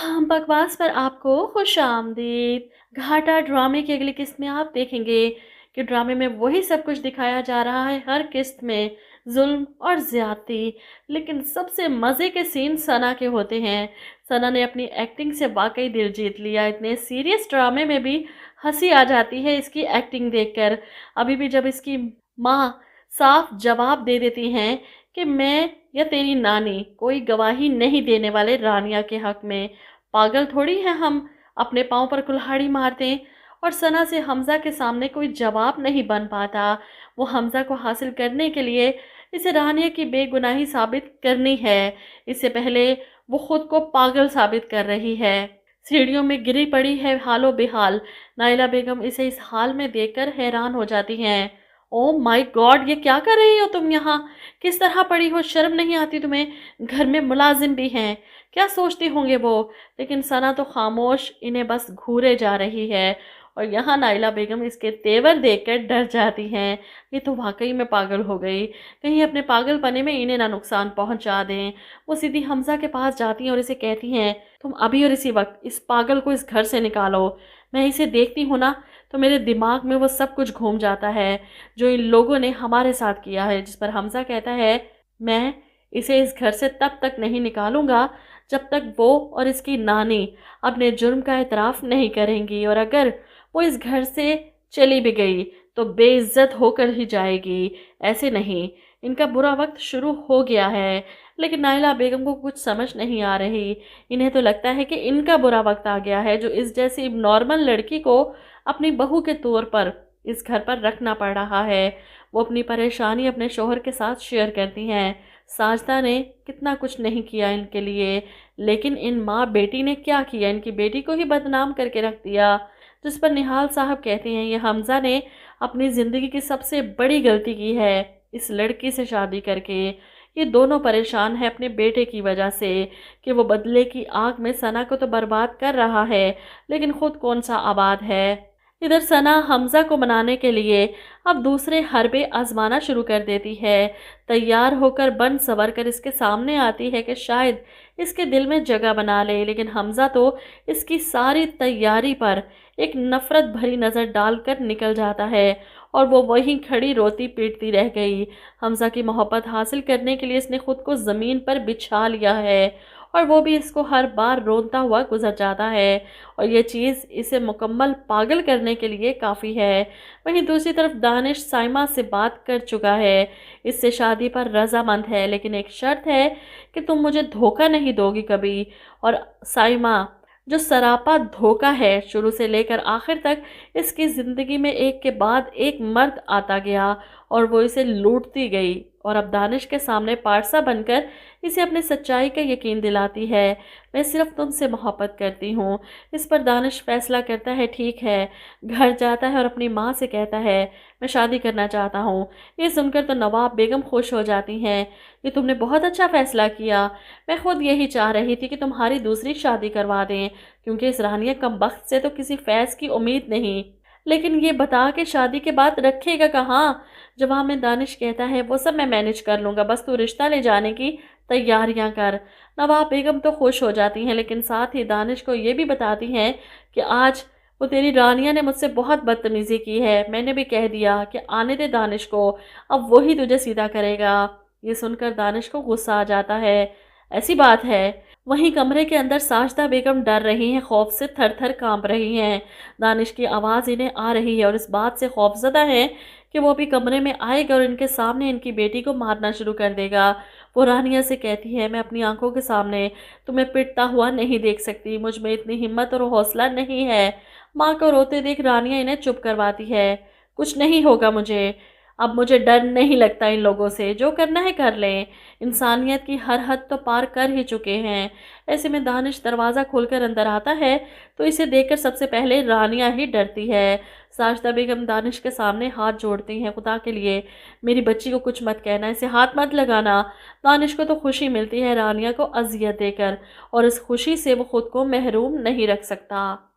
बकवास पर आपको खुश आमदीद। घाटा ड्रामे की अगली किस्त में आप देखेंगे कि ड्रामे में वही सब कुछ दिखाया जा रहा है, हर किस्त में जुल्म और ज्यादती। लेकिन सबसे मज़े के सीन सना के होते हैं। सना ने अपनी एक्टिंग से वाकई दिल जीत लिया। इतने सीरियस ड्रामे में भी हंसी आ जाती है इसकी एक्टिंग देखकर। अभी भी जब इसकी माँ साफ जवाब दे देती हैं कि मैं या तेरी नानी कोई गवाही नहीं देने वाले रानिया के हक में, पागल थोड़ी है हम अपने पाँव पर कुल्हाड़ी मार दें। और सना से हमजा के सामने कोई जवाब नहीं बन पाता। वो हमजा को हासिल करने के लिए इसे रानिया की बेगुनाही साबित करनी है। इससे पहले वो खुद को पागल साबित कर रही है। सीढ़ियों में गिरी पड़ी है हालो बेहाल। नाइला बेगम इसे इस हाल में देखकर हैरान हो जाती हैं। ओ माय गॉड, ये क्या कर रही हो तुम यहाँ? किस तरह पड़ी हो? शर्म नहीं आती तुम्हें? घर में मुलाजिम भी हैं, क्या सोचती होंगे वो? लेकिन सना तो खामोश इन्हें बस घूरे जा रही है। और यहाँ नाइला बेगम इसके तेवर देखकर डर जाती हैं। ये तो वाकई में पागल हो गई, कहीं अपने पागलपने में इन्हें ना नुकसान पहुंचा दें। वो सीधी हमजा के पास जाती हैं और इसे कहती हैं, तुम अभी और इसी वक्त इस पागल को इस घर से निकालो। मैं इसे देखती हूँ ना तो मेरे दिमाग में वो सब कुछ घूम जाता है जो इन लोगों ने हमारे साथ किया है। जिस पर हमजा कहता है, मैं इसे इस घर से तब तक नहीं निकालूंगा जब तक वो और इसकी नानी अपने जुर्म का एतराफ़ नहीं करेंगी। और अगर वो इस घर से चली भी गई तो बेइज्जत होकर ही जाएगी। ऐसे नहीं, इनका बुरा वक्त शुरू हो गया है। लेकिन नाइला बेगम को कुछ समझ नहीं आ रही। इन्हें तो लगता है कि इनका बुरा वक्त आ गया है, जो इस जैसी नॉर्मल लड़की को अपनी बहू के तौर पर इस घर पर रखना पड़ रहा है। वो अपनी परेशानी अपने शोहर के साथ शेयर करती हैं। साजदा ने कितना कुछ नहीं किया इनके लिए, लेकिन इन माँ बेटी ने क्या किया? इनकी बेटी को ही बदनाम करके रख दिया। जिस पर निहाल साहब कहते हैं, ये हमजा ने अपनी ज़िंदगी की सबसे बड़ी गलती की है इस लड़की से शादी करके। ये दोनों परेशान है अपने बेटे की वजह से कि वो बदले की आग में सना को तो बर्बाद कर रहा है, लेकिन खुद कौन सा आबाद है। इधर सना हमजा को मनाने के लिए अब दूसरे हरबे आजमाना शुरू कर देती है। तैयार होकर बन सवर कर इसके सामने आती है कि शायद इसके दिल में जगह बना ले। लेकिन हमजा तो इसकी सारी तैयारी पर एक नफ़रत भरी नज़र डालकर निकल जाता है और वो वहीं खड़ी रोती पीटती रह गई। हमजा की मोहब्बत हासिल करने के लिए इसने खुद को ज़मीन पर बिछा लिया है और वो भी इसको हर बार रोता हुआ गुजर जाता है और ये चीज़ इसे मुकम्मल पागल करने के लिए काफ़ी है। वहीं दूसरी तरफ दानिश साइमा से बात कर चुका है, इससे शादी पर रजामंद है, लेकिन एक शर्त है कि तुम मुझे धोखा नहीं दोगी कभी। और साइमा जो सरापा धोखा है, शुरू से लेकर आखिर तक इसकी ज़िंदगी में एक के बाद एक मर्द आता गया और वो इसे लूटती गई और अब दानिश के सामने पारसा बनकर इसे अपने सच्चाई का यकीन दिलाती है। मैं सिर्फ तुमसे मोहब्बत करती हूँ। इस पर दानिश फैसला करता है, ठीक है। घर जाता है और अपनी माँ से कहता है, मैं शादी करना चाहता हूँ। ये सुनकर तो नवाब बेगम खुश हो जाती हैं, ये तुमने बहुत अच्छा फैसला किया। मैं खुद यही चाह रही थी कि तुम्हारी दूसरी शादी करवा दें, क्योंकि इस रानिया कमबख्त से तो किसी फैज़ की उम्मीद नहीं। लेकिन ये बता के शादी के बाद रखेगा कहाँ? जवाब में दानिश कहता है, वो सब मैं मैनेज कर लूँगा, बस तू रिश्ता ले जाने की तैयारियां कर। नवाब बेगम तो खुश हो जाती हैं, लेकिन साथ ही दानिश को ये भी बताती हैं कि आज वो तेरी रानिया ने मुझसे बहुत बदतमीज़ी की है। मैंने भी कह दिया कि आने दे दानिश को, अब वही तुझे सीधा करेगा। ये सुनकर दानिश को गुस्सा आ जाता है, ऐसी बात है। वहीं कमरे के अंदर साजदा बेगम डर रही हैं, खौफ से थर थर कांप रही हैं। दानिश की आवाज़ इन्हें आ रही है और इस बात से खौफजदा है कि वो अभी कमरे में आएगा और इनके सामने इनकी बेटी को मारना शुरू कर देगा। वो रानिया से कहती है, मैं अपनी आंखों के सामने तुम्हें पिटता हुआ नहीं देख सकती, मुझ में इतनी हिम्मत और हौसला नहीं है। माँ को रोते देख रानिया इन्हें चुप करवाती है, कुछ नहीं होगा मुझे, अब मुझे डर नहीं लगता इन लोगों से, जो करना है कर लें। इंसानियत की हर हद तो पार कर ही चुके हैं। ऐसे में दानिश दरवाज़ा खोलकर अंदर आता है तो इसे देखकर सबसे पहले रानिया ही डरती है। साजदा बेगम दानिश के सामने हाथ जोड़ती हैं, खुदा के लिए मेरी बच्ची को कुछ मत कहना, इसे हाथ मत लगाना। दानिश को तो खुशी मिलती है रानिया को अजियत देकर और इस खुशी से वो खुद को महरूम नहीं रख सकता।